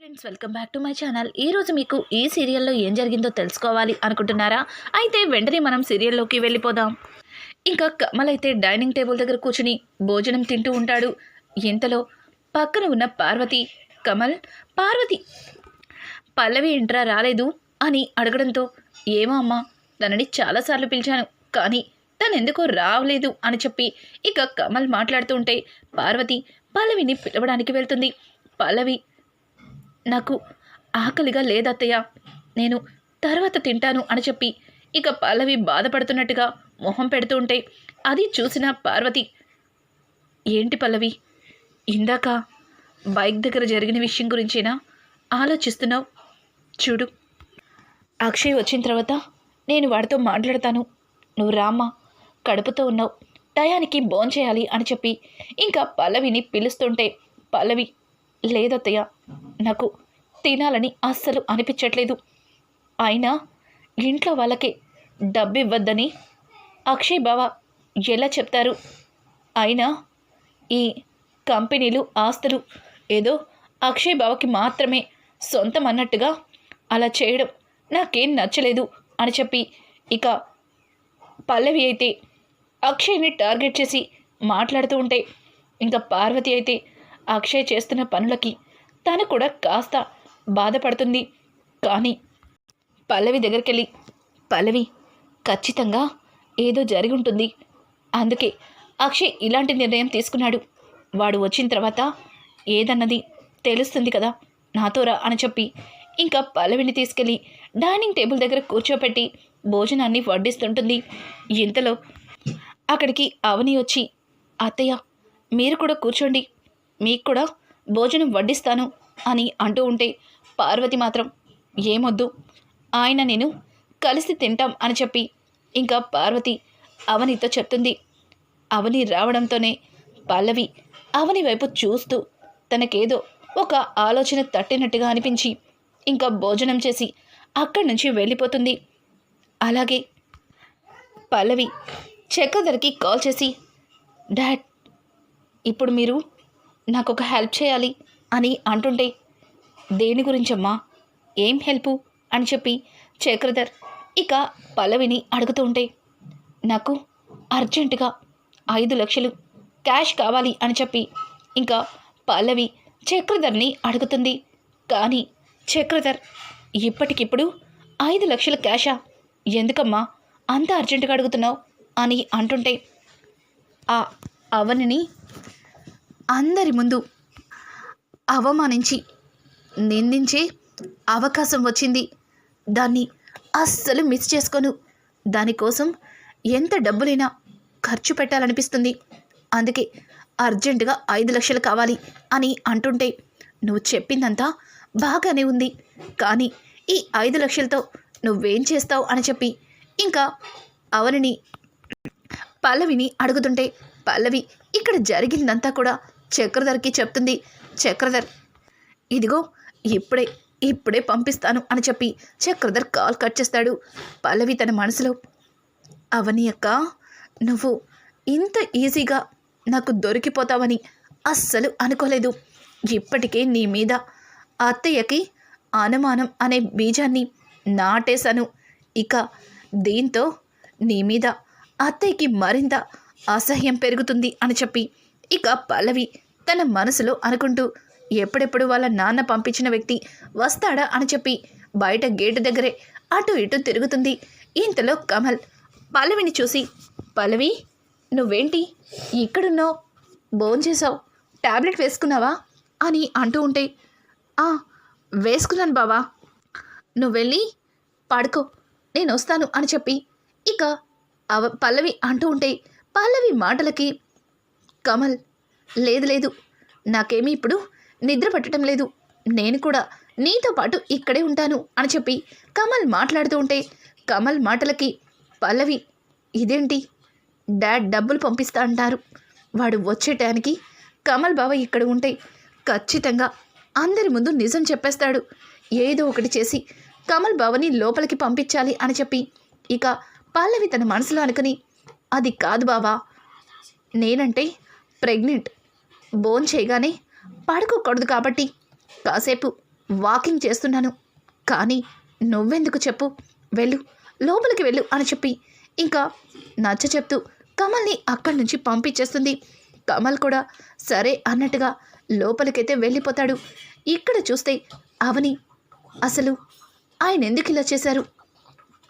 Friends, welcome back to my channel. ఈరోజు మీకు ఈ సీరియల్లో ఏం జరిగిందో తెలుసుకోవాలి అనుకుంటున్నారా? అయితే వెంటనే మనం సీరియల్లోకి వెళ్ళిపోదాం. ఇంకా కమల్ అయితే డైనింగ్ టేబుల్ దగ్గర కూర్చుని భోజనం తింటూ ఉంటాడు. ఇంతలో పక్కన ఉన్న పార్వతి, పార్వతి పల్లవి ఇంట్రా రాలేదు అని అడగడంతో, ఏమో అమ్మా, తనని చాలాసార్లు పిలిచాను కానీ తనెందుకో రావలేదు అని చెప్పి ఇక కమల్ మాట్లాడుతూ ఉంటే పార్వతి పల్లవిని పిలవడానికి వెళ్తుంది. పల్లవి, నాకు ఆకలిగా లేదత్తయ్య, నేను తర్వాత తింటాను అని చెప్పి ఇక పల్లవి బాధపడుతున్నట్టుగా మొహం పెడుతూ ఉంటే అది చూసిన పార్వతి, ఏంటి పల్లవి, ఇందాక బైక్ దగ్గర జరిగిన విషయం గురించేనా ఆలోచిస్తున్నావు? చూడు, అక్షయ్ వచ్చిన తర్వాత నేను వాడితో మాట్లాడతాను, నువ్వు రామ్మా, కడుపుతో ఉన్నావు, టయానికి భోంచేయాలి అని చెప్పి ఇంకా పల్లవిని పిలుస్తుంటే పల్లవి, లేదత్తయ్య, నాకు తినాలని అస్సలు అనిపించట్లేదు, అయినా ఇంట్లో వాళ్ళకి డబ్బు ఇవ్వద్దని అక్షయ్ బావ ఎలా చెప్తారు? అయినా ఈ కంపెనీలు ఆస్తులు ఏదో అక్షయ్ బావకి మాత్రమే సొంతం అన్నట్టుగా అలా చేయడం నాకేం నచ్చలేదు అని చెప్పి ఇక పల్లవి అయితే అక్షయ్ని టార్గెట్ చేసి మాట్లాడుతూ ఉంటే ఇంకా పార్వతి అయితే అక్షయ్ చేస్తున్న పనులకి తను కూడా కాస్త బాధపడుతుంది. కానీ పల్లవి దగ్గరికి వెళ్ళి, పల్లవి, ఖచ్చితంగా ఏదో జరిగి ఉంటుంది, అందుకే అక్షయ్ ఇలాంటి నిర్ణయం తీసుకున్నాడు, వాడు వచ్చిన తర్వాత ఏదన్నది తెలుస్తుంది కదా, నాతో రా అని చెప్పి ఇంకా పల్లవిని తీసుకెళ్ళి డైనింగ్ టేబుల్ దగ్గర కూర్చోపెట్టి భోజనాన్ని వడ్డిస్తుంటుంది. ఇంతలో అక్కడికి అవని వచ్చి, అత్తయ్య, మీరు కూడా కూర్చోండి, మీకు కూడా భోజనం వడ్డిస్తాను అని అంటూ ఉంటే పార్వతి మాత్రం, ఏమొద్దు, ఆయన నేను కలిసి తింటాం అని చెప్పి ఇంకా పార్వతి అవనితో చెప్తుంది. అవని రావడంతోనే పల్లవి అవని వైపు చూస్తూ తనకేదో ఒక ఆలోచన తట్టినట్టుగా అనిపించి ఇంకా భోజనం చేసి అక్కడి నుంచి వెళ్ళిపోతుంది. అలాగే పల్లవి చక్రధర్కి కాల్ చేసి, డాడ్, ఇప్పుడు మీరు నాకు ఒక హెల్ప్ చేయాలి అని అంటుంటే, దేని గురించమ్మా, ఏం హెల్పు అని చెప్పి చక్రధర్ ఇక పల్లవిని అడుగుతూ ఉంటే, నాకు అర్జెంటుగా 5 లక్షలు క్యాష్ కావాలి అని చెప్పి ఇంకా పల్లవి చక్రధర్ని అడుగుతుంది. కానీ చక్రధర్, ఇప్పటికిప్పుడు 5 లక్షల క్యాషా, ఎందుకమ్మా అంత అర్జెంటుగా అడుగుతున్నావు అని అంటుంటే, ఆ అవనిని అందరి ముందు అవమానించి నిందించే అవకాశం వచ్చింది, దాన్ని అస్సలు మిస్ చేసుకోను, దానికోసం ఎంత డబ్బులైనా ఖర్చు పెట్టాలనిపిస్తుంది, అందుకే అర్జెంటుగా 5 లక్షలు కావాలి అని అంటుంటే, నువ్వు చెప్పిందంతా బాగానే ఉంది, కానీ ఈ 5 లక్షలతో నువ్వేం చేస్తావు అని చెప్పి ఇంకా అవనిని పల్లవిని అడుగుతుంటే పల్లవి ఇక్కడ జరిగిందంతా కూడా చక్రధర్కి చెప్తుంది. చక్రధర్, ఇదిగో ఇప్పుడే పంపిస్తాను అని చెప్పి చక్రధర్ కాల్ కట్ చేస్తాడు. పల్లవి తన మనసులో, అవని అక్క, నువ్వు ఇంత ఈజీగా నాకు దొరికిపోతావని అస్సలు అనుకోలేదు, ఇప్పటికే నీ మీద అత్తయ్యకి అనుమానం అనే బీజాన్ని నాటేశాను, ఇక దీంతో నీ మీద అత్తయ్యకి మరింత అసహ్యం పెరుగుతుంది అని చెప్పి ఇక పల్లవి తన మనసులో అనుకుంటూ ఎప్పుడెప్పుడు వాళ్ళ నాన్న పంపించిన వ్యక్తి వస్తాడా అని చెప్పి బయట గేటు దగ్గరే అటు ఇటు తిరుగుతుంది. ఇంతలో కమల్ పల్లవిని చూసి, పల్లవి, నువ్వేంటి ఇక్కడున్నావు, భోంచేసావు, టాబ్లెట్ వేసుకున్నావా అని అంటూ ఉంటే, వేసుకున్నాను బావా, నువ్వు వెళ్ళి పడుకో, నేను వస్తాను అని చెప్పి ఇక పల్లవి అంటూ ఉంటే పల్లవి మాటలకి కమల్, లేదు, నాకేమీ ఇప్పుడు నిద్ర పట్టడం లేదు, నేను కూడా నీతో పాటు ఇక్కడే ఉంటాను అని చెప్పి కమల్ మాట్లాడుతూ ఉంటే కమల్ మాటలకి పల్లవి, ఇదేంటి, డాడ్ డబ్బులు పంపిస్తా అంటారు, వాడు వచ్చే టైంకి కమల్ బావ ఇక్కడ ఉంటే ఖచ్చితంగా అందరి ముందు నిజం చెప్పేస్తాడు, ఏదో ఒకటి చేసి కమల్ బావని లోపలికి పంపించాలి అని చెప్పి ఇక పల్లవి తన మనసులో అనుకుని, అది కాదు బావా, నేనంటే ప్రెగ్నెంట్, బోన్ చేయగానే పడుకోకూడదు కాబట్టి కాసేపు వాకింగ్ చేస్తున్నాను. కానీ నువ్వెందుకు చెప్పు, వెళ్ళు, లోపలికి వెళ్ళు అని చెప్పి ఇంకా నచ్చ చెప్తూ కమల్ని అక్కడి నుంచి పంపించేస్తుంది. కమల్ కూడా సరే అన్నట్టుగా లోపలికైతే వెళ్ళిపోతాడు. ఇక్కడ చూస్తే అవని అసలు ఆయన ఎందుకు ఇలా చేశారు,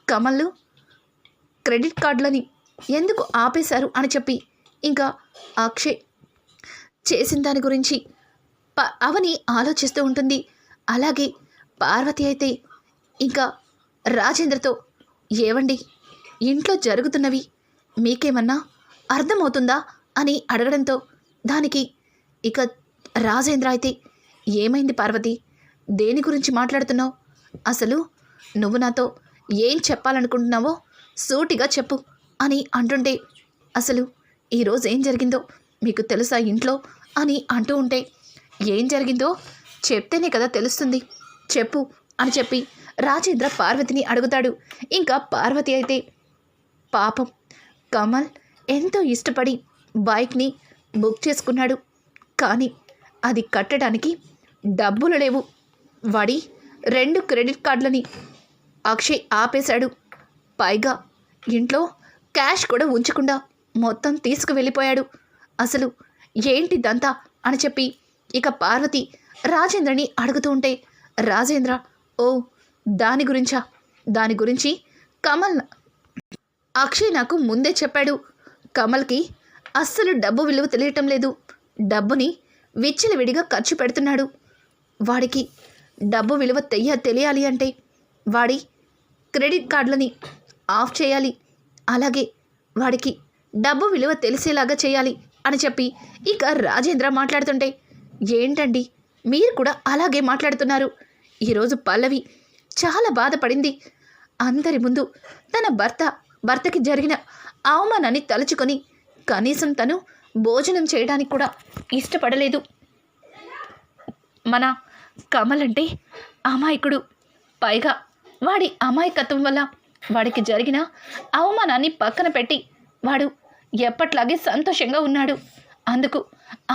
కమల్లు క్రెడిట్ కార్డులని ఎందుకు ఆపేశారు అని చెప్పి ఇంకా అక్షయ్ చేసిన దాని గురించి అవని ఆలోచిస్తూ ఉంటుంది. అలాగే పార్వతి అయితే ఇంకా రాజేంద్రతో ఏవండి ఇంట్లో జరుగుతున్నవి మీకేమన్నా అర్థమవుతుందా అని అడగడంతో దానికి ఇక రాజేంద్ర అయితే ఏమైంది పార్వతి, దేని గురించి మాట్లాడుతున్నావు, అసలు నువ్వు నాతో ఏం చెప్పాలనుకుంటున్నావో సూటిగా చెప్పు అని అంటుంటే అసలు ఈరోజు ఏం జరిగిందో మీకు తెలుసా ఇంట్లో అని అంటూ ఉంటే ఏం జరిగిందో చెప్తేనే కదా తెలుస్తుంది, చెప్పు అని చెప్పి రాజేంద్ర పార్వతిని అడుగుతాడు. ఇంకా పార్వతి అయితే పాపం కమల్ ఎంతో ఇష్టపడి బైక్ని బుక్ చేసుకున్నాడు, కానీ అది కట్టడానికి డబ్బులు లేవు. వాడి 2 క్రెడిట్ కార్డులని అక్షయ్ ఆపేశాడు. పైగా ఇంట్లో క్యాష్ కూడా ఉంచకుండా మొత్తం తీసుకువెళ్ళిపోయాడు. అసలు ఏంటిదంతా అని చెప్పి ఇక పార్వతి రాజేంద్రని అడుగుతూ ఉంటే రాజేంద్ర ఓ దాని గురించి కమల్ అక్షయ్ నాకు ముందే చెప్పాడు. కమల్కి అస్సలు డబ్బు విలువ తెలియటం లేదు, డబ్బుని విచ్చలవిడిగా ఖర్చు పెడుతున్నాడు. వాడికి డబ్బు విలువ తెలియాలి అంటే వాడి క్రెడిట్ కార్డులని ఆఫ్ చేయాలి, అలాగే వాడికి డబ్బు విలువ తెలిసేలాగా చేయాలి అని చెప్పి ఇక రాజేంద్ర మాట్లాడుతుంటే ఏంటండి మీరు కూడా అలాగే మాట్లాడుతున్నారు. ఈరోజు పల్లవి చాలా బాధపడింది. అందరి ముందు తన భర్తకి జరిగిన అవమానాన్ని తలుచుకొని కనీసం తను భోజనం చేయడానికి కూడా ఇష్టపడలేదు. మన కమల్ అంటే అమాయకుడు, పైగా వాడి అమాయకత్వం వల్ల వాడికి జరిగిన అవమానాన్ని పక్కన పెట్టి వాడు ఎప్పట్లాగే సంతోషంగా ఉన్నాడు. అందుకు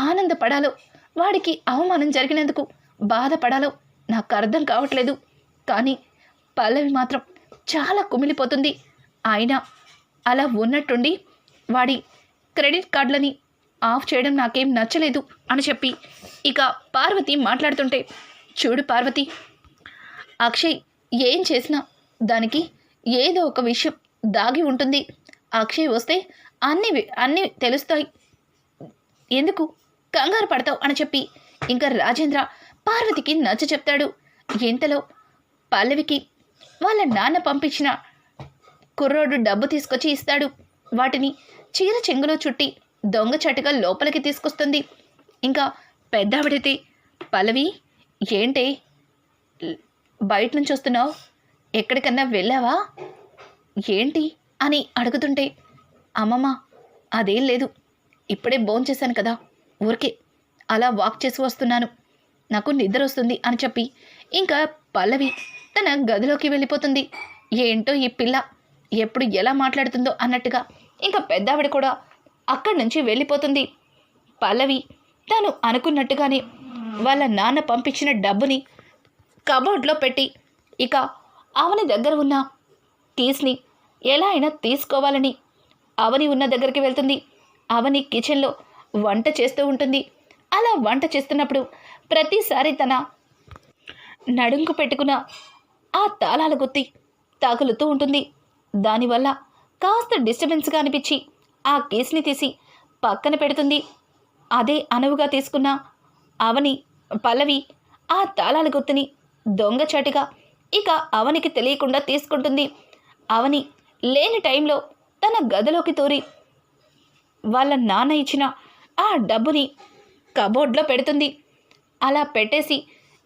ఆనందపడాలో వాడికి అవమానం జరిగినందుకు బాధపడాలో నాకు అర్థం కావట్లేదు. కానీ పల్లవి మాత్రం చాలా కుమిలిపోతుంది. అయినా అలా ఉన్నట్టుండి వాడి క్రెడిట్ కార్డులని ఆఫ్ చేయడం నాకేం నచ్చలేదు అని చెప్పి ఇక పార్వతి మాట్లాడుతుంటే చూడు పార్వతి, అక్షయ్ ఏం చేసినా దానికి ఏదో ఒక విషయం దాగి ఉంటుంది. అక్షయ్ వస్తే అన్నీ తెలుస్తాయి, ఎందుకు కంగారు పడతావు అని చెప్పి ఇంకా రాజేంద్ర పార్వతికి నచ్చ చెప్తాడు. ఇంతలో పల్లవికి వాళ్ళ నాన్న పంపించిన కుర్రోడు డబ్బు తీసుకొచ్చి ఇస్తాడు. వాటిని చీర చెంగులో చుట్టి దొంగచాటుగా లోపలికి తీసుకొస్తుంది. ఇంకా పెద్దావిడైతే పల్లవి ఏంటే బయట నుంచి వస్తున్నావు, ఎక్కడికన్నా వెళ్ళావా ఏంటి అని అడుగుతుంటే అమ్మమ్మ అదేం లేదు, ఇప్పుడే భోంచేశాను కదా, ఊరికే అలా వాక్ చేసి వస్తున్నాను, నాకు నిద్ర వస్తుంది అని చెప్పి ఇంకా పల్లవి తన గదిలోకి వెళ్ళిపోతుంది. ఏంటో ఈ పిల్ల ఎప్పుడు ఎలా మాట్లాడుతుందో అన్నట్టుగా ఇంకా పెద్దావిడ కూడా అక్కడి నుంచి వెళ్ళిపోతుంది. పల్లవి తను అనుకున్నట్టుగానే వాళ్ళ నాన్న పంపించిన డబ్బుని కబోర్డ్లో పెట్టి ఇక అవని దగ్గర ఉన్న కీస్ని ఎలా అయినా తీసుకోవాలని అవని ఉన్న దగ్గరికి వెళ్తుంది. అవని కిచెన్లో వంట చేస్తూ ఉంటుంది. అలా వంట చేస్తున్నప్పుడు ప్రతిసారి తన నడుంకు పెట్టుకున్న ఆ తాళాల గుత్తి తగులుతూ ఉంటుంది. దానివల్ల కాస్త డిస్టర్బెన్స్గా అనిపించి ఆ కేసుని తీసి పక్కన పెడుతుంది. అదే అనువుగా తీసుకున్న అవని పల్లవి ఆ తాళాల గుత్తిని దొంగచాటుగా ఇక అవనికి తెలియకుండా తీసుకుంటుంది. అవని లేని టైంలో తన గదిలోకి తూరి వాళ్ళ నాన్న ఇచ్చిన ఆ డబ్బుని కబోర్డ్లో పెడుతుంది. అలా పెట్టేసి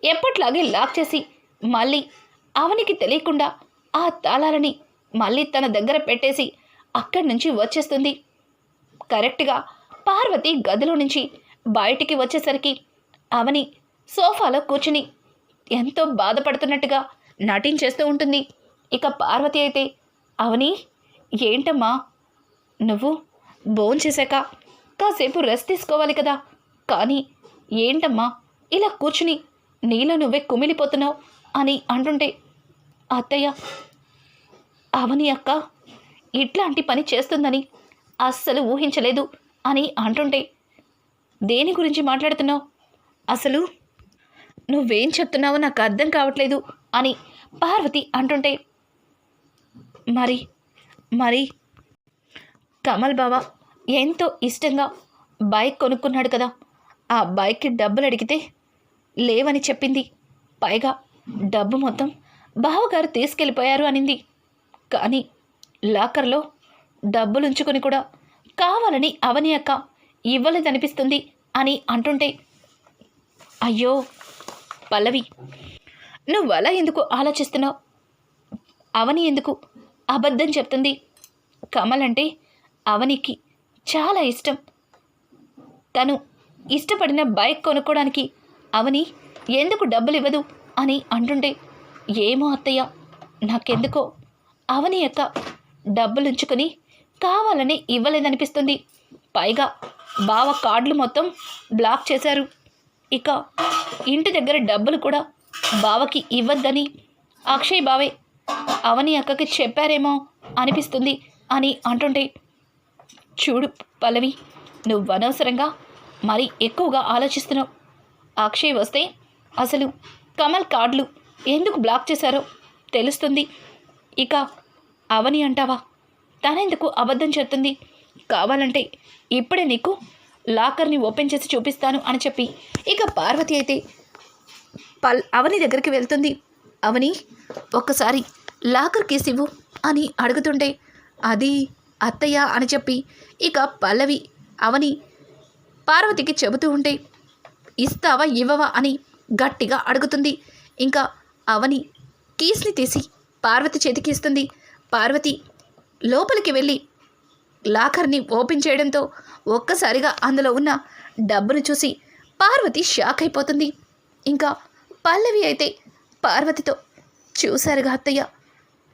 ఎప్పట్లాగే లాక్ చేసి మళ్ళీ అవనికి తెలియకుండా ఆ తాళాలని మళ్ళీ తన దగ్గర పెట్టేసి అక్కడి నుంచి వచ్చేస్తుంది. కరెక్ట్గా పార్వతి గదిలో నుంచి బయటికి వచ్చేసరికి అవని సోఫాలో కూర్చుని ఎంతో బాధపడుతున్నట్టుగా నటించేస్తూ ఉంటుంది. ఇక పార్వతి అయితే అవని ఏంటమ్మా నువ్వు భోంచేశాక కాసేపు రెస్ట్ తీసుకోవాలి కదా, కానీ ఏంటమ్మా ఇలా కూర్చుని నీలో నువ్వే కుమిలిపోతున్నావు అని అంటుంటే, అత్తయ్య, అవని అక్క ఇట్లాంటి పని చేస్తుందని అస్సలు ఊహించలేదు అని అంటుంటే, దేని గురించి మాట్లాడుతున్నావు? అసలు నువ్వేం చెప్తున్నావో నాకు అర్థం కావట్లేదు అని పార్వతి అంటుంటే, మరి మరి కమల్ బావ ఎంతో ఇష్టంగా బైక్ కొనుక్కున్నాడు కదా, ఆ బైక్కి డబ్బులు అడిగితే లేవని చెప్పింది. పైగా డబ్బు మొత్తం బావగారు తీసుకెళ్ళిపోయారు అనింది. కానీ లాకర్లో డబ్బులు ఉంచుకొని కూడా కావాలని అవని అక్క ఇవ్వలేదనిపిస్తుంది అని అంటుంటే, అయ్యో పల్లవి, నువ్వు అలా ఎందుకు ఆలోచిస్తున్నావు? అవని ఎందుకు అబద్ధం చెప్తుంది? కమల్ అంటే అవనికి చాలా ఇష్టం. తను ఇష్టపడిన బైక్ కొనుక్కోవడానికి అవని ఎందుకు డబ్బులు ఇవ్వదు అని అంటుంటే, ఏమో అత్తయ్య, నాకెందుకో అవని యొక్క డబ్బులు ఉంచుకొని కావాలని ఇవ్వలేదనిపిస్తుంది. పైగా బావ కార్డులు మొత్తం బ్లాక్ చేశారు. ఇక ఇంటి దగ్గర డబ్బులు కూడా బావకి ఇవ్వద్దని అక్షయ్ బావే అవని అక్కకి చెప్పారేమో అనిపిస్తుంది అని అంటుంటే, చూడు పల్లవి, నువ్వు అనవసరంగా మరి ఎక్కువగా ఆలోచిస్తున్నావు. అక్షయ్ వస్తే అసలు కమల్ కార్డులు ఎందుకు బ్లాక్ చేశారో తెలుస్తుంది. ఇక అవని అంటావా, తనెందుకు అబద్ధం చెప్తుంది? కావాలంటే ఇప్పుడే నీకు లాకర్ని ఓపెన్ చేసి చూపిస్తాను అని చెప్పి ఇక పార్వతి అయితే అవని దగ్గరికి వెళ్తుంది. అవని, ఒక్కసారి లాకర్ కేసు ఇవ్వు అని అడుగుతుంటే, అది అత్తయ్య అని చెప్పి ఇక పల్లవి అవని పార్వతికి చెబుతూ ఉంటే, ఇస్తావా ఇవ్వవా అని గట్టిగా అడుగుతుంది. ఇంకా అవని కీస్ని తీసి పార్వతి చేతికి ఇస్తుంది. పార్వతి లోపలికి వెళ్ళి లాకర్ని ఓపెన్ చేయడంతో ఒక్కసారిగా అందులో ఉన్న డబ్బును చూసి పార్వతి షాక్ అయిపోతుంది. ఇంకా పల్లవి అయితే పార్వతితో, చూశారుగా అత్తయ్య,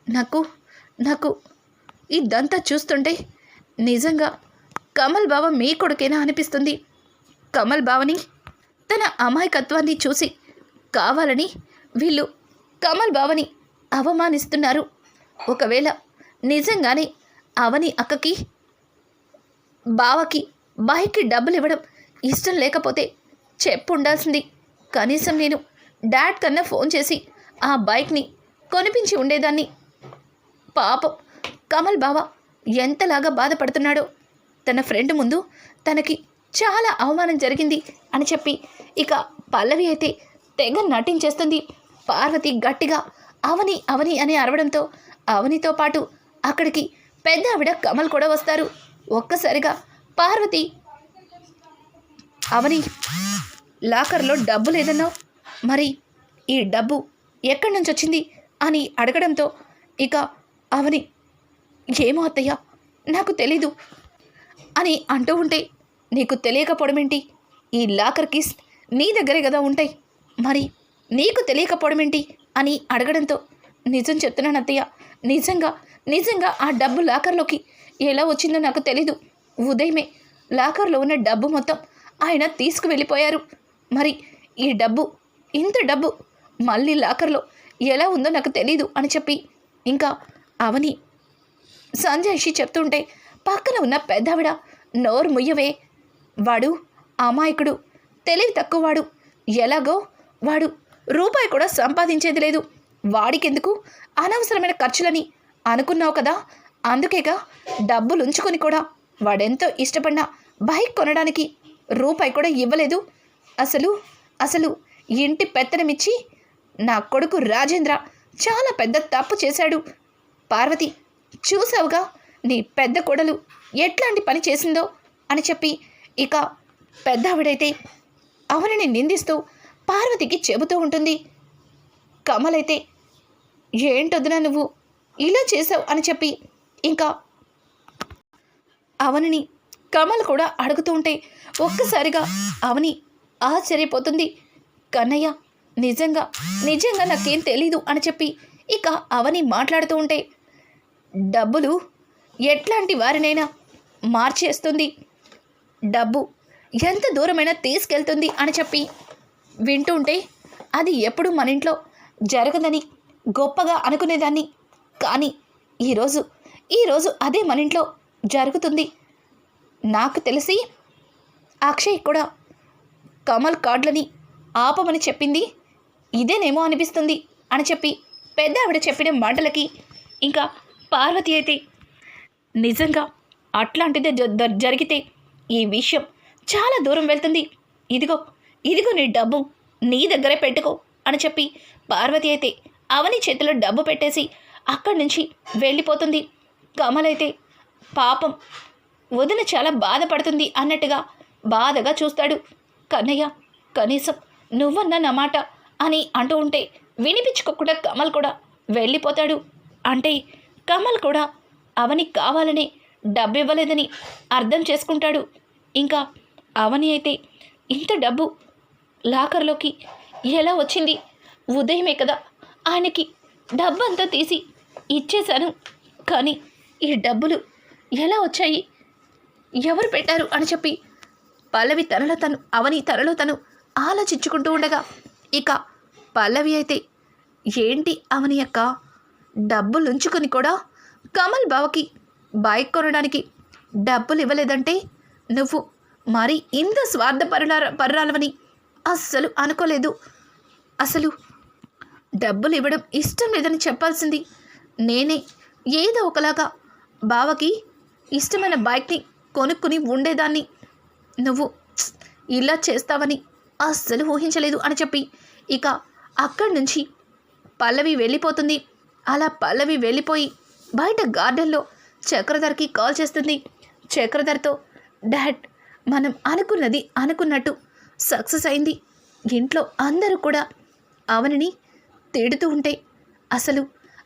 నాకు ఇదంతా చూస్తుంటే నిజంగా కమల్ బావ మీ కొడుకేనా అనిపిస్తుంది. కమల్ బావని తన అమాయకత్వాన్ని చూసి కావాలని వీళ్ళు కమల్ బావని అవమానిస్తున్నారు. ఒకవేళ నిజంగానే అవని అక్కకి బావకి బైక్కి డబ్బులు ఇవ్వడం ఇష్టం లేకపోతే చెప్పు ఉండాల్సింది. కనీసం నేను డాడ్ కన్నా ఫోన్ చేసి ఆ బైక్ని కొనిపించి ఉండేదాన్ని. పాపం కమల్ బావ ఎంతలాగా బాధపడుతున్నాడో. తన ఫ్రెండ్ ముందు తనకి చాలా అవమానం జరిగింది అని చెప్పి ఇక పల్లవి అయితే తెగ నటించేస్తుంది. పార్వతి గట్టిగా అవని అవని అని అరవడంతో అవనితో పాటు అక్కడికి పెద్ద ఆవిడ కమల్ కూడా వస్తారు. ఒక్కసారిగా పార్వతి, అవని, లాకర్లో డబ్బు లేదన్నావు, మరి ఈ డబ్బు ఎక్కడి నుంచి వచ్చింది అని అడగడంతో ఇక అవని, ఏమో అత్తయ్య, నాకు తెలీదు అని అంటూ ఉంటే, నీకు తెలియకపోవడం ఏంటి? ఈ లాకర్ కీస్ నీ దగ్గరే కదా ఉంటాయి, మరి నీకు తెలియకపోవడం ఏంటి అని అడగడంతో, నిజం చెప్తున్నాను అత్తయ్య, నిజంగా ఆ డబ్బు లాకర్లోకి ఎలా వచ్చిందో నాకు తెలీదు. ఉదయమే లాకర్లో ఉన్న డబ్బు మొత్తం ఆయన తీసుకువెళ్ళిపోయారు. మరి ఈ డబ్బు, ఇంత డబ్బు మళ్ళీ లాకర్లో ఎలా ఉందో నాకు తెలీదు అని చెప్పి ఇంకా అవని సంజయ్షి చెప్తుంటే పక్కన ఉన్న పెద్దావిడ, నోరు ముయ్యవే, వాడు అమాయకుడు, తెలివి తక్కువవాడు, ఎలాగో వాడు రూపాయి కూడా సంపాదించేది లేదు, వాడికెందుకు అనవసరమైన ఖర్చులని అనుకున్నావు కదా, అందుకేగా డబ్బులు ఉంచుకొని కూడా వాడెంతో ఇష్టపడిన బైక్ కొనడానికి రూపాయి కూడా ఇవ్వలేదు. అసలు ఇంటి పెత్తనమిచ్చి నా కొడుకు రాజేంద్ర చాలా పెద్ద తప్పు చేశాడు. పార్వతి, చూసావుగా నీ పెద్ద కొడలు ఎట్లాంటి పని చేసిందో అని చెప్పి ఇక పెద్దావిడైతే అవనిని నిందిస్తూ పార్వతికి చెబుతూ ఉంటుంది. కమలైతే, ఏంటొద్దునా నువ్వు ఇలా చేసావు అని చెప్పి ఇంకా అవనిని కమల్ కూడా అడుగుతూ ఉంటే ఒక్కసారిగా అవని ఆశ్చర్యపోతుంది. కన్నయ్య, నిజంగా నాకేం తెలీదు అని చెప్పి ఇక అవని మాట్లాడుతూ ఉంటే, డబ్బులు ఎట్లాంటి వారినైనా మార్చేస్తుంది, డబ్బు ఎంత దూరమైనా తీసుకెళ్తుంది అని చెప్పి వింటూ ఉంటే అది ఎప్పుడు మన ఇంట్లో జరగదని గొప్పగా అనుకునేదాన్ని. కానీ ఈరోజు అదే మన ఇంట్లో జరుగుతుంది. నాకు తెలిసి అక్షయ్ కూడా కమల్ కార్డులని ఆపమని చెప్పింది ఇదేనేమో అనిపిస్తుంది అని చెప్పి పెద్ద ఆవిడ చెప్పిన మాటలకి ఇంకా పార్వతి అయితే నిజంగా అట్లాంటిదే జరిగితే ఈ విషయం చాలా దూరం వెళ్తుంది. ఇదిగో నీ డబ్బు నీ దగ్గరే పెట్టుకో అని చెప్పి పార్వతి అయితే అవని చేతిలో డబ్బు పెట్టేసి అక్కడి నుంచి వెళ్ళిపోతుంది. కమల్ అయితే పాపం వదిన చాలా బాధపడుతుంది అన్నట్టుగా బాధగా చూస్తాడు. కన్నయ్య కనీసం నువ్వన్నా నా మాట అని అంటూ ఉంటే వినిపించుకోకుండా కమల్ కూడా వెళ్ళిపోతాడు. అంటే కమల్ కూడా అవని కావాలని డబ్బు ఇవ్వలేదని అర్థం చేసుకుంటాడు. ఇంకా అవని అయితే ఇంత డబ్బు లాకర్లోకి ఎలా వచ్చింది? ఉదయమే కదా ఆయనకి డబ్బు అంతా తీసి ఇచ్చేశాను, కానీ ఈ డబ్బులు ఎలా వచ్చాయి, ఎవరు పెట్టారు అని చెప్పి పల్లవి అవని తనలో తను ఆలోచించుకుంటూ ఉండగా ఇక పల్లవి అయితే ఏంటి అవని అక్క డబ్బులుంచుకొని కూడా కమల్ బావకి బైక్ కొనడానికి డబ్బులు ఇవ్వలేదంటే నువ్వు మరి ఇంత పరురాలవని అస్సలు అనుకోలేదు. అసలు డబ్బులు ఇవ్వడం ఇష్టం లేదని చెప్పాల్సింది నేనే. ఏదో ఒకలాగా బావకి ఇష్టమైన బైక్ని కొనుక్కుని ఉండేదాన్ని. నువ్వు ఇలా చేస్తావని అస్సలు ఊహించలేదు అని చెప్పి ఇక అక్కడి నుంచి పల్లవి వెళ్ళిపోతుంది. అలా పల్లవి వెళ్ళిపోయి బయట గార్డెన్లో చక్రధర్కి కాల్ చేస్తుంది. చక్రధర్తో డాడ్ మనం అనుకున్నది అనుకున్నట్టు సక్సెస్ అయింది. ఇంట్లో అందరూ కూడా అవనిని తిడుతూ ఉంటే అసలు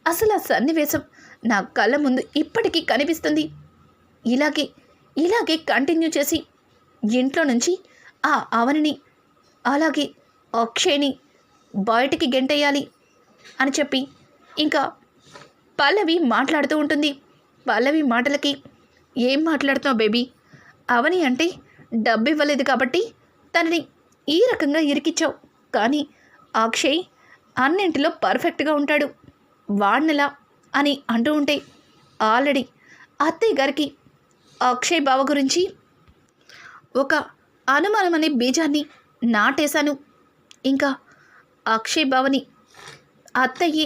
ఆ సన్నివేశం నా కళ్ళ ముందు ఇప్పటికీ కనిపిస్తుంది. ఇలాగే కంటిన్యూ చేసి ఇంట్లో నుంచి ఆ అవనిని అలాగే అక్షయ్ని బయటికి గెంటేయాలి అని చెప్పి ఇంకా పల్లవి మాట్లాడుతూ ఉంటుంది. పల్లవి మాటలకి ఏం మాట్లాడుతున్నావు బేబీ? అవని అంటే డబ్బు ఇవ్వలేదు కాబట్టి తనని ఈ రకంగా ఇరికిచ్చావు, కానీ అక్షయ్ అన్నింటిలో పర్ఫెక్ట్గా ఉంటాడు, వాణ్ణలా అని అంటూ ఉంటే ఆల్రెడీ అత్తయ్య గారికి అక్షయ్ బావ గురించి ఒక అనుమానం అనే బీజాన్ని నాటేశాను. ఇంకా అక్షయ్ బావని అత్తయ్యే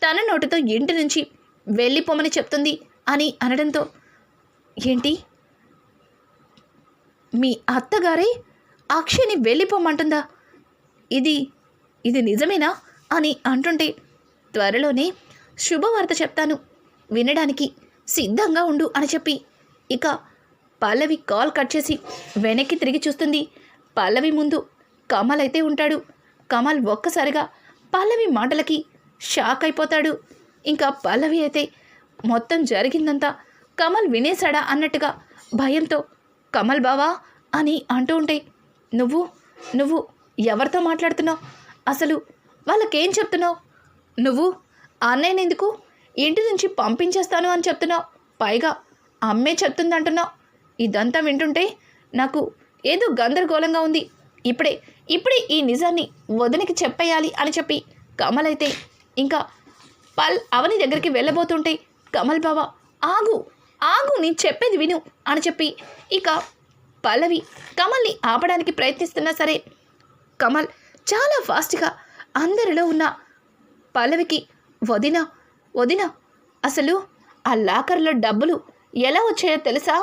తన నోటితో ఇంటి నుంచి వెళ్ళిపోమని చెప్తుంది అని అనడంతో ఏంటి మీ అత్తగారే అక్షయ్ని వెళ్ళిపోమంటుందా? ఇది నిజమేనా అని అంటుంటే త్వరలోనే శుభవార్త చెప్తాను, వినడానికి సిద్ధంగా ఉండు అని చెప్పి ఇక పల్లవి కాల్ కట్ చేసి వెనక్కి తిరిగి చూస్తుంది. పల్లవి ముందు కమల్ అయితే ఉంటాడు. కమల్ ఒక్కసారిగా పల్లవి మాటలకి షాక్ అయిపోతాడు. ఇంకా పల్లవి అయితే మొత్తం జరిగిందంతా కమల్ వినేశాడా అన్నట్టుగా భయంతో కమల్ బావా అని అంటూ ఉంటే నువ్వు ఎవరితో మాట్లాడుతున్నావు? అసలు వాళ్ళకేం చెప్తున్నావు? నువ్వు అన్నయ్యని ఎందుకు ఇంటి నుంచి పంపించేస్తాను అని చెప్తున్నావు, పైగా అమ్మే చెప్తుందంటున్నావు. ఇదంతా వింటుంటే నాకు ఏదో గందరగోళంగా ఉంది. ఇప్పుడే ఈ నిజాన్ని వదినికి చెప్పేయాలి అని చెప్పి కమల్ అయితే ఇంకా అవని దగ్గరికి వెళ్ళబోతుంటే కమల్ బావ ఆగు నేను చెప్పేది విను అని చెప్పి ఇక పల్లవి కమల్ని ఆపడానికి ప్రయత్నిస్తున్నా సరే కమల్ చాలా ఫాస్ట్గా అందరిలో ఉన్న పల్లవికి వదిన అసలు ఆ లాకర్లో డబ్బులు ఎలా వచ్చాయో తెలుసా?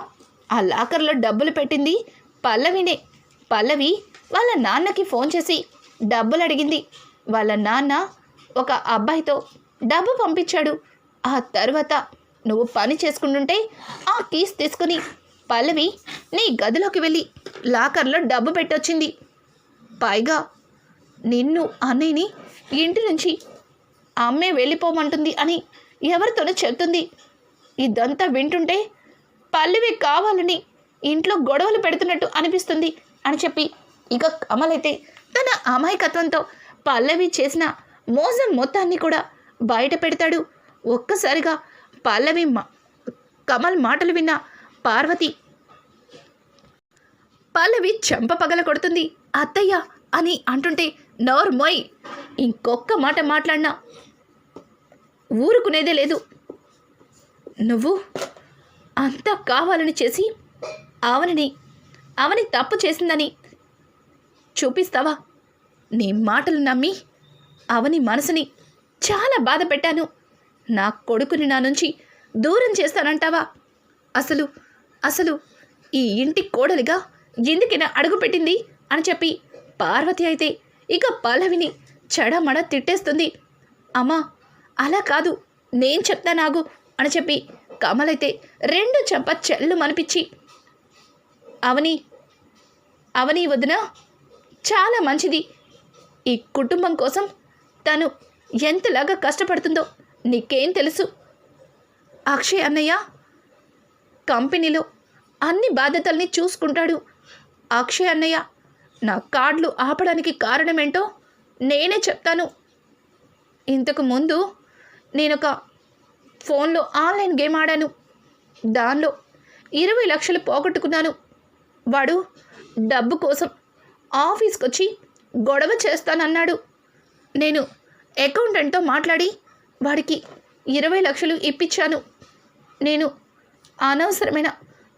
ఆ లాకర్లో డబ్బులు పెట్టింది పల్లవినే. పల్లవి వాళ్ళ నాన్నకి ఫోన్ చేసి డబ్బులు అడిగింది. వాళ్ళ నాన్న ఒక అబ్బాయితో డబ్బు పంపించాడు. ఆ తర్వాత నువ్వు పని చేసుకుంటుంటే ఆ కీస్ తీసుకుని పల్లవి నీ గదిలోకి వెళ్ళి లాకర్లో డబ్బు పెట్టొచ్చింది. పైగా నిన్ను అన్నయ్యని ఇంటి నుంచి అమ్మే వెళ్ళిపోమంటుంది అని ఎవరితోనో చెప్తుంది. ఇదంతా వింటుంటే పల్లవి కావాలని ఇంట్లో గొడవలు పెడుతున్నట్టు అనిపిస్తుంది అని చెప్పి ఇక కమల్ అయితే తన అమాయకత్వంతో పల్లవి చేసిన మోసం మొత్తాన్ని కూడా బయట పెడతాడు. ఒక్కసారిగా కమల్ మాటలు విన్న పల్లవి చెంప పగల కొడుతుంది. అత్తయ్య అని అంటుంటే నోరు మోయ్, ఇంకొక్క మాట మాట్లాడినా ఊరుకునేదే లేదు. నువ్వు అంతా కావాలని చేసి అవని తప్పు చేసిందని చూపిస్తావా? నీ మాటలు నమ్మి అవని మనసుని చాలా బాధ పెట్టాను. నా కొడుకుని నా నుంచి దూరం చేస్తానంటావా? అసలు ఈ ఇంటి కోడలిగా ఎందుకైనా అడుగుపెట్టింది అని చెప్పి పార్వతి అయితే ఇక పల్లవిని చెడమడ తిట్టేస్తుంది. అమ్మా అలా కాదు, నేను చెప్తానాగు అని చెప్పి కమలైతే రెండు చెంప చెల్లు మనిపించి అవని వదిన చాలా మంచిది. ఈ కుటుంబం కోసం తను ఎంతలాగా కష్టపడుతుందో నీకేం తెలుసు? అక్షయ్ అన్నయ్య కంపెనీలో అన్ని బాధ్యతల్ని చూసుకుంటాడు. అక్షయ్ అన్నయ్య నా కార్డులు ఆపడానికి కారణమేంటో నేనే చెప్తాను. ఇంతకు ముందు నేనొక ఫోన్లో ఆన్లైన్ గేమ్ ఆడాను. దానిలో 20 లక్షలు పోగొట్టుకున్నాను. వాడు డబ్బు కోసం ఆఫీస్కి వచ్చి గొడవ చేస్తానన్నాడు. నేను అకౌంటెంట్తో మాట్లాడి వాడికి 20 లక్షలు ఇప్పించాను. నేను అనవసరమైన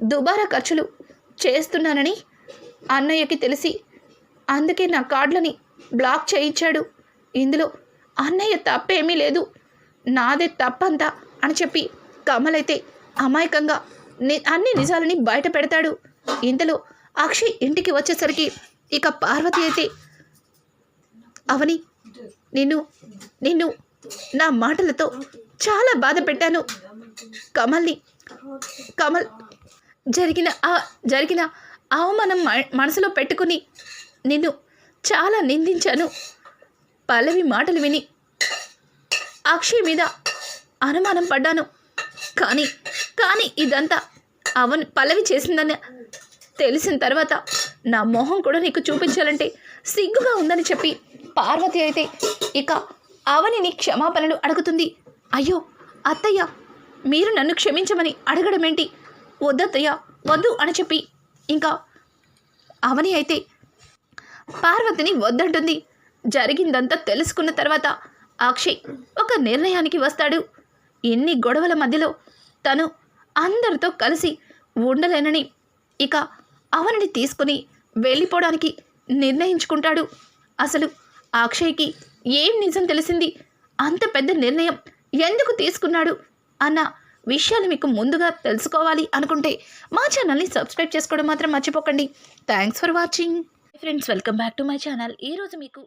దుబారా ఖర్చులు చేస్తున్నానని అన్నయ్యకి తెలిసి అందుకే నా కార్డులని బ్లాక్ చేయించాడు. ఇందులో అన్నయ్య తప్పేమీ లేదు, నాదే తప్పంతా అని చెప్పి కమలైతే అమాయకంగా అన్ని నిజాలని బయట పెడతాడు. ఇంతలో అక్షయ్ ఇంటికి వచ్చేసరికి ఇక పార్వతి అయితే అవని నిన్ను నా మాటలతో చాలా బాధ పెట్టాను. కమల్ జరిగిన అవమానం మనసులో పెట్టుకుని నిన్ను చాలా నిందించాను. పల్లవి మాటలు విని అక్షయ్ మీద అనుమానం పడ్డాను. కానీ ఇదంతా పల్లవి చేసిందని తెలిసిన తర్వాత నా మొహం కూడా నీకు చూపించాలంటే సిగ్గుగా ఉందని చెప్పి పార్వతి అయితే ఇక అవనిని క్షమాపణలు అడుగుతుంది. అయ్యో అత్తయ్య, మీరు నన్ను క్షమించమని అడగడం ఏంటి? వద్దత్తయ్య, వద్దు అని చెప్పి ఇంకా అవని అయితే పార్వతిని వద్దంటుంది. జరిగిందంతా తెలుసుకున్న తర్వాత అక్షయ్ ఒక నిర్ణయానికి వస్తాడు. ఎన్ని గొడవల మధ్యలో తను అందరితో కలిసి ఉండలేనని ఇక అవనిని తీసుకుని వెళ్ళిపోవడానికి నిర్ణయించుకుంటాడు. అసలు అక్షయ్కి ఏం నిజం తెలిసింది? అంత పెద్ద నిర్ణయం ఎందుకు తీసుకున్నాడు అన్న విషయాలు మీకు ముందుగా తెలుసుకోవాలి అనుకుంటే మా ఛానల్ని సబ్స్క్రైబ్ చేసుకోవడం మాత్రం మర్చిపోకండి. Thanks for watching friends. Welcome back to my channel. ఈరోజు మీకు